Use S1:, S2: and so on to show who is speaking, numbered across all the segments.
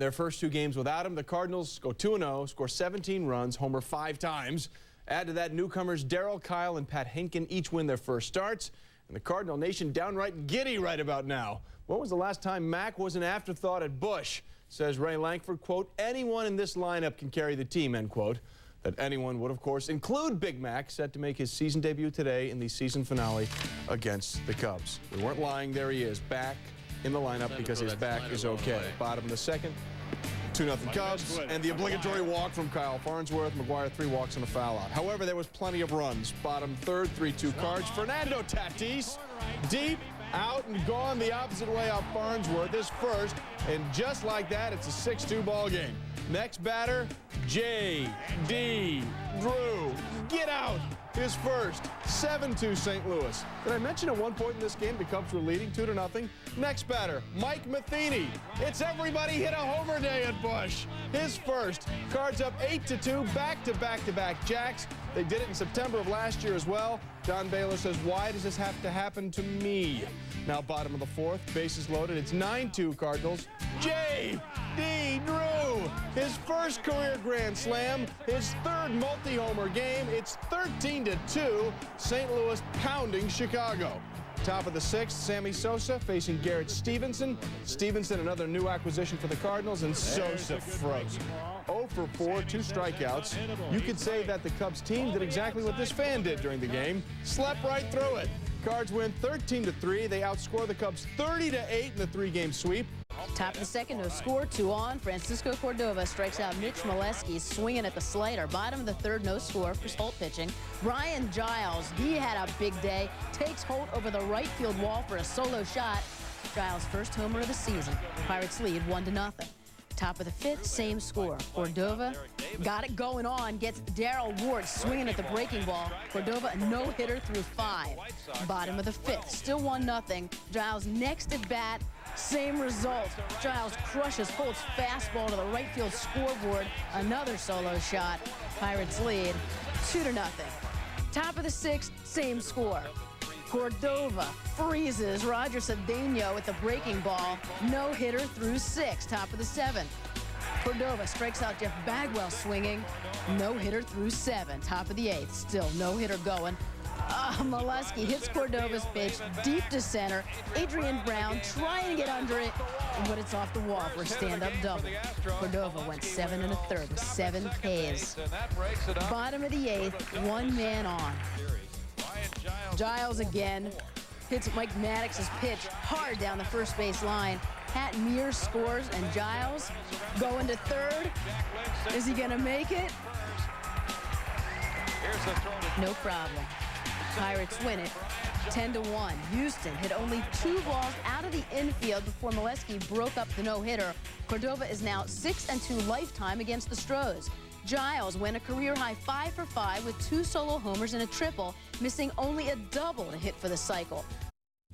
S1: Their first 2 games without him, the Cardinals go 2-0, score 17 runs, homer 5 times. Add to that, newcomers Darryl Kile and Pat Hinken each win their first starts. And the Cardinal Nation downright giddy right about now. When was the last time Mac was an afterthought at Busch? Says Ray Lankford, quote, anyone in this lineup can carry the team, end quote. That anyone would, of course, include Big Mac, set to make his season debut today in the season finale against the Cubs. We weren't lying. There he is, back in the lineup because his back is okay. Bottom of the second, 2-0 Cubs, and the obligatory walk from Kyle Farnsworth. McGuire 3 walks and a foul out. However, there was plenty of runs. Bottom third, 3-2 Cards. Fernando Tatis, deep, out and gone the opposite way off Farnsworth. This first, and just like that, it's a 6-2 ball game. Next batter, J.D. Drew. Get out. His first, 7-2 St. Louis. Did I mention at one point in this game the Cubs were leading 2-0? Next batter, Mike Matheny. It's everybody hit a homer day at Busch. His first. Cards up 8-2, back-to-back Jacks. They did it in September of last year as well. Don Baylor says, why does this have to happen to me? Now bottom of the fourth, bases loaded. It's 9-2 Cardinals. J.D. Drew, his first career grand slam, his third multi-homer game. It's 13-2, St. Louis pounding Chicago. Top of the sixth, Sammy Sosa facing Garrett Stevenson. Stevenson, another new acquisition for the Cardinals, and Sosa frozen. 0 for 4, 2 strikeouts. You could say that the Cubs team did exactly what this fan did during the game, slept right through it. Cards win 13-3. They outscore the Cubs 30-8 in the 3-game sweep.
S2: Top of the second, no score, 2 on. Francisco Cordova strikes out Mitch Molesky, swinging at the slider. Bottom of the third, no score for Holt pitching. Brian Giles, he had a big day. Takes Holt over the right field wall for a solo shot. Giles' first homer of the season. Pirates lead 1-0. Top of the fifth, same score. Cordova got it going on, gets Darrell Ward swinging at the breaking ball. Cordova a no-hitter through 5. Bottom of the fifth, still 1-0. Giles next at bat, same result. Giles crushes Holt's fastball to the right field scoreboard. Another solo shot. Pirates lead 2-0. Top of the sixth, same score. Cordova freezes Roger Cedeno with the breaking ball. No-hitter through 6. Top of the seventh. Cordova strikes out Jeff Bagwell swinging. No-hitter through 7. Top of the eighth. Still no-hitter going. Molesky hits Cordova's pitch deep to center. Adrian Brown trying to get under it, but it's off the wall for a stand-up double. Cordova went 7 1/3 with 7 Ks. Bottom of the eighth, 1 man on. Giles again hits Mike Maddox's pitch hard down the first base line. Pat Mears scores, and Giles going to third. Is he going to make it? No problem. Pirates win it 10-1. Houston hit only 2 balls out of the infield before Molesky broke up the no-hitter. Cordova is now 6-2 lifetime against the Stros. Giles went a career-high 5 for 5 with 2 solo homers and a triple, missing only a double to hit for the cycle.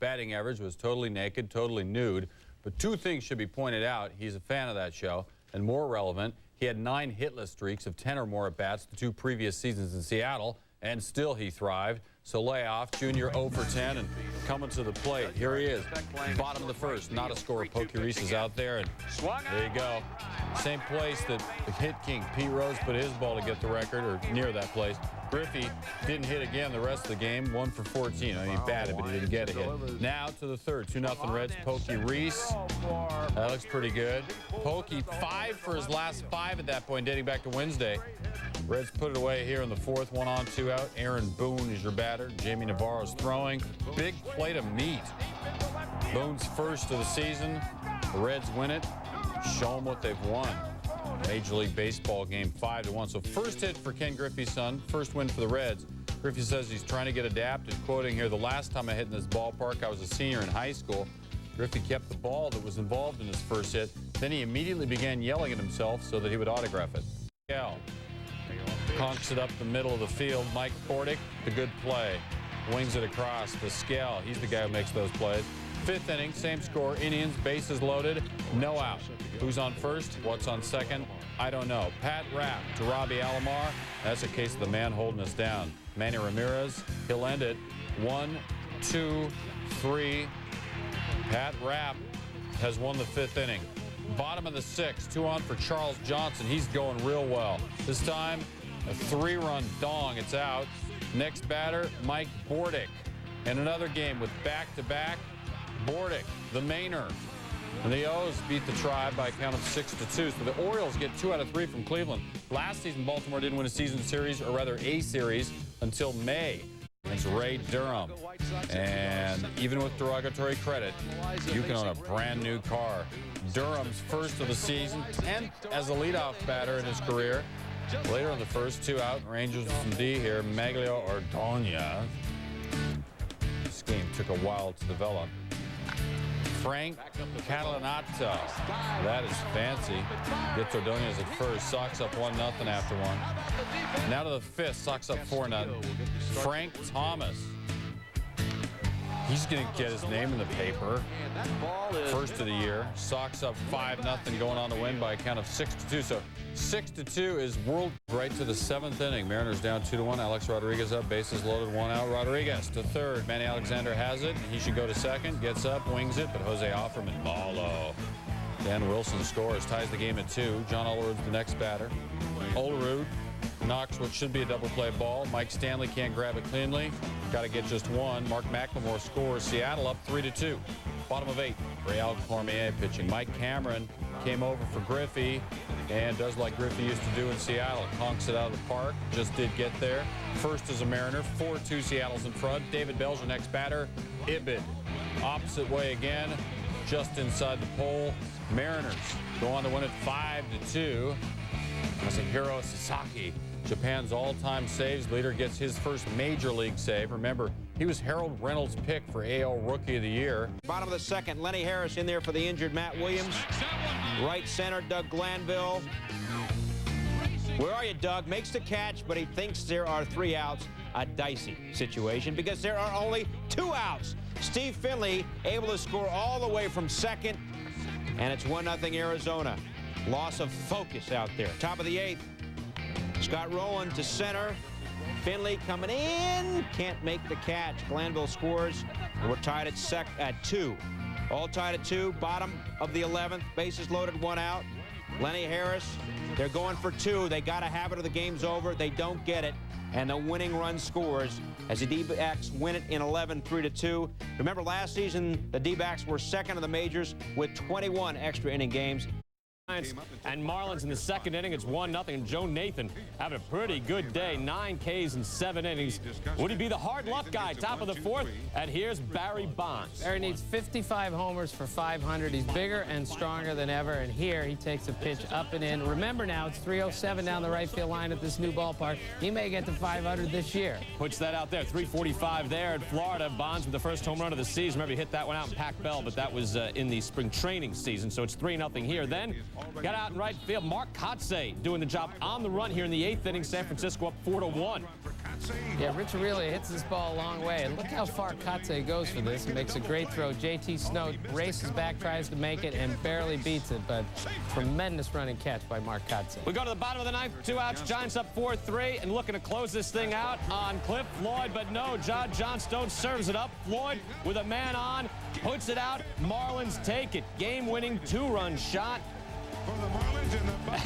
S3: Batting average was totally naked, totally nude, but 2 things should be pointed out. He's a fan of that show, and more relevant, he had 9 hitless streaks of 10 or more at-bats the 2 previous seasons in Seattle, and still he thrived. So lay off, Junior 0 for 10 and coming to the plate. Here he is, bottom of the first, not a score. Pokey Reese is out there, and there you go. Same place that the hit king Pete Rose put his ball to get the record, or near that place. Griffey didn't hit again the rest of the game, 1 for 14. I mean, he batted, but he didn't get a hit. Now to the third, 2-0 Reds. Pokey Reese, that looks pretty good. Pokey 5 for his last 5 at that point, dating back to Wednesday. Reds put it away here in the fourth, 1 on, 2 out. Aaron Boone is your batter. Jamie Navarro's throwing. Big plate of meat. Boone's first of the season. The Reds win it. Show them what they've won. Major League Baseball game 5-1. So first hit for Ken Griffey's son. First win for the Reds. Griffey says he's trying to get adapted. Quoting here, the last time I hit in this ballpark, I was a senior in high school. Griffey kept the ball that was involved in his first hit. Then he immediately began yelling at himself so that he would autograph it. Conks it up the middle of the field. Mike Bordick, the good play. Wings it across. Pascal, he's the guy who makes those plays. 5th inning, same score. Indians, bases loaded, no out. Who's on first? What's on second? I don't know. Pat Rapp to Robbie Alomar. That's a case of the man holding us down. Manny Ramirez, he'll end it. 1, 2, 3. Pat Rapp has won the 5th inning. Bottom of the 6th, 2 on for Charles Johnson. He's going real well. This time, a 3-run dong. It's out. Next batter, Mike Bordick. And another game with back-to-back. Bordick, the Mainer. And the O's beat the Tribe by a count of 6-2. So the Orioles get 2 out of 3 from Cleveland. Last season, Baltimore didn't win a season series, or rather a series, until May against Ray Durham. And even with derogatory credit, you can own a brand new car. Durham's first of the season, 10th as a leadoff batter in his career. Later in the first, 2 out, Rangers with some D here, Maglio Ordonez. This game took a while to develop. Frank Catalanato. That is fancy. Gets Ordonez at first. Sox up 1-0 after 1. Now to the 5th. Sox up 4-0. Frank Thomas. He's going to get his name in the paper. First of the year. Sox up 5-0, going on to win by a count of 6-2. So 6-2 is world right to the 7th inning. Mariners down 2-1. Alex Rodriguez up, bases loaded, 1 out. Rodriguez to 3rd. Manny Alexander has it. He should go to 2nd. Gets up, wings it, but Jose Offerman, malo. Dan Wilson scores, ties the game at 2. John Olerud's the next batter. Olerud knocks what should be a double play ball. Mike Stanley can't grab it cleanly. Got to get just 1. Mark McLemore scores. Seattle up 3-2. Bottom of 8. Real Cormier pitching. Mike Cameron came over for Griffey and does like Griffey used to do in Seattle. Conks it out of the park. Just did get there. First is a Mariner. 4-2 Seattle's in front. David Bell's your next batter. Ibid. Opposite way again. Just inside the pole. Mariners go on to win it 5-2. Masahiro Sasaki, Japan's all-time saves leader, gets his first major league save. Remember, he was Harold Reynolds' pick for AL Rookie of the Year.
S4: Bottom of the 2nd, Lenny Harris in there for the injured Matt Williams. Right center, Doug Glanville. Where are you, Doug? Makes the catch, but he thinks there are 3 outs. A dicey situation because there are only 2 outs. Steve Finley able to score all the way from 2nd, and it's 1-0 Arizona. Loss of focus out there. Top of the 8th. Scott Rowland to center. Finley coming in. Can't make the catch. Glanville scores. And we're tied at 2. All tied at 2. Bottom of the 11th. Bases loaded, 1 out. Lenny Harris. They're going for 2. They got to have it or the game's over. They don't get it. And the winning run scores as the D-backs win it in 11, 3-2. Remember, last season, the D-backs were 2nd of the majors with 21 extra inning games.
S5: And Marlins in the 2nd inning, it's 1-0. And Joe Nathan having a pretty good day. 9 Ks in 7 innings. Would he be the hard luck guy? Top of the 4th. And here's Barry Bonds.
S6: Barry needs 55 homers for 500. He's bigger and stronger than ever. And here he takes a pitch up and in. Remember now, it's 307 down the right field line at this new ballpark. He may get to 500 this year.
S5: Puts that out there. 345 there in Florida. Bonds with the first home run of the season. Remember, he hit that one out in Pac-Bell, but that was in the spring training season. So it's 3-0 here. Then got out in right field. Mark Kotsay doing the job on the run here in the 8th inning. San Francisco up 4-1.
S6: Yeah, Rich Aureli hits this ball a long way. And look how far Kotsay goes for this. He makes a great throw. J.T. Snow races back, tries to make it, and barely beats it. But tremendous running catch by Mark Kotsay.
S5: We go to the bottom of the 9th. 2 outs. Giants up 4-3 and looking to close this thing out on Cliff Floyd. But no, John Stone serves it up. Floyd with a man on, puts it out. Marlins take it. Game-winning 2-run shot.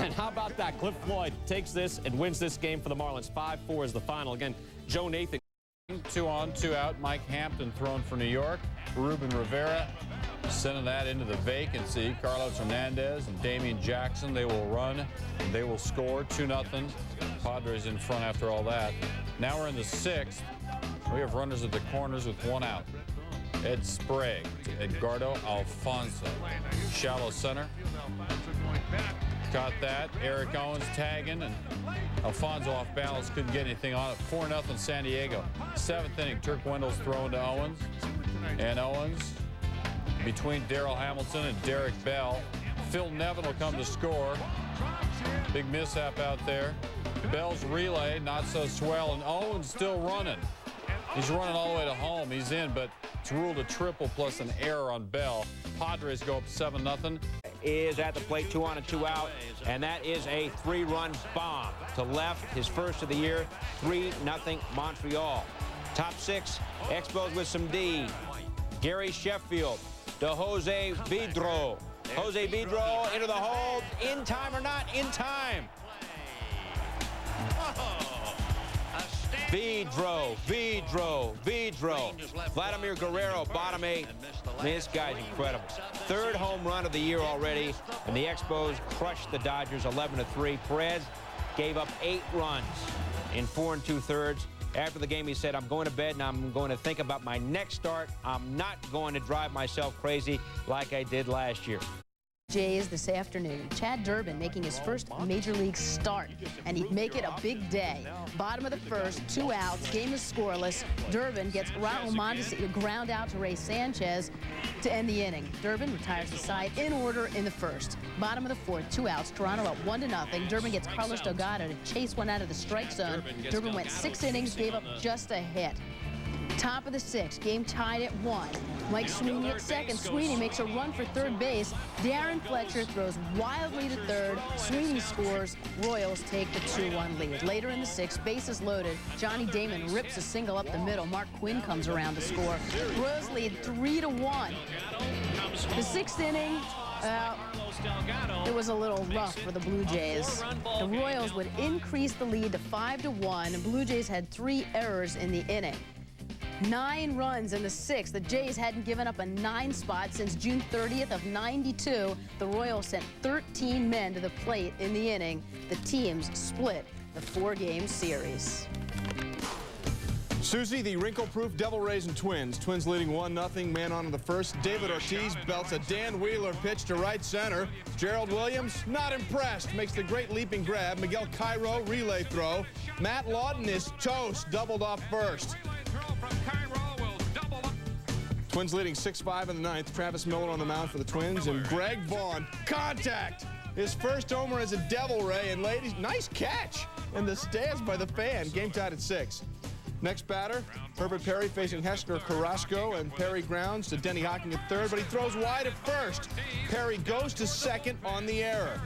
S5: And how about that? Cliff Floyd takes this and wins this game for the Marlins. 5-4 is the final. Again, Joe Nathan.
S3: 2 on, 2 out. Mike Hampton thrown for New York. Ruben Rivera sending that into the vacancy. Carlos Hernandez and Damian Jackson, they will run. They will score 2-0. Padres in front after all that. Now we're in the 6th. We have runners at the corners with 1 out. Ed Sprague to Edgardo Alfonso. Shallow center. Caught that. Eric Owens tagging, and Alfonso off balance, couldn't get anything on it. 4-0 San Diego. 7th inning, Turk Wendell's throwing to Owens. And Owens between Darrell Hamilton and Derek Bell. Phil Nevin will come to score. Big mishap out there. Bell's relay, not so swell, and Owens still running. He's running all the way to home. He's in, but it's ruled a triple plus an error on Bell. Padres go up 7-0.
S4: Is at the plate, 2 on and 2 out, and that is a 3-run bomb to left, his first of the year. 3-0 Montreal. Top 6 Expos with some D. Gary Sheffield to Jose Vidro. Jose Vidro into the hold. In time or not? In time. Vidro. Vladimir Guerrero, bottom 8. This guy's incredible. 3rd home run of the year already, and the Expos crushed the Dodgers 11-3. Perez gave up 8 runs in 4 2/3. After the game, he said, I'm going to bed and I'm going to think about my next start. I'm not going to drive myself crazy like I did last year.
S2: Jays this afternoon. Chad Durbin making his first Major League start, and he'd make it a big day. Bottom of the 1st, 2 outs, game is scoreless. Durbin gets Raul Mondesi to ground out to Ray Sanchez to end the inning. Durbin retires the side in order in the 1st. Bottom of the 4th, 2 outs, Toronto up 1-0. Durbin gets Carlos Delgado to chase one out of the strike zone. Durbin went 6 innings, gave up just a hit. Top of the 6th, game tied at 1. Mike Sweeney at second. Sweeney makes a run for third base. Darren Fletcher throws wildly to third. Sweeney scores. Royals take the 2-1 lead. Later in the 6th, bases loaded. Johnny Damon rips a single up the middle. Mark Quinn comes around to score. Royals lead 3-1. The 6th inning, it was a little rough for the Blue Jays. The Royals would increase the lead to 5-1. The Blue Jays had 3 errors in the inning. 9 runs in the 6th. The Jays hadn't given up a 9 spot since June 30th of '92. The Royals sent 13 men to the plate in the inning. The teams split the 4-game series.
S1: Susie, the wrinkle-proof Devil Rays and Twins. Twins leading 1-0, man on in the 1st. David Ortiz belts a Dan Wheeler pitch to right center. Gerald Williams, not impressed, makes the great leaping grab. Miguel Cairo, relay throw. Matt Lawton is toast, doubled off first. Twins leading 6-5 in the 9th. Travis Miller on the mound for the Twins, and Greg Vaughn, contact! His first homer as a Devil Ray, and ladies, nice catch in the stands by the fan. Game tied at 6. Next batter, Herbert Perry facing Hesper Carrasco, and Perry grounds to Denny Hocking at 3rd, but he throws wide at 1st. Perry goes to 2nd on the error.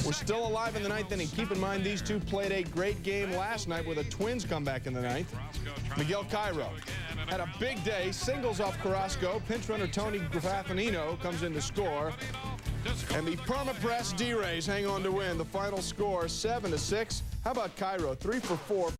S1: We're still alive in the 9th inning. Keep in mind these two played a great game last night with a Twins comeback in the 9th. Miguel Cairo had a big day, singles off Carrasco. Pinch runner Tony Graffinino comes in to score. And the Perma-Press D-Rays hang on to win. The final score, 7-6. How about Cairo? 3 for 4.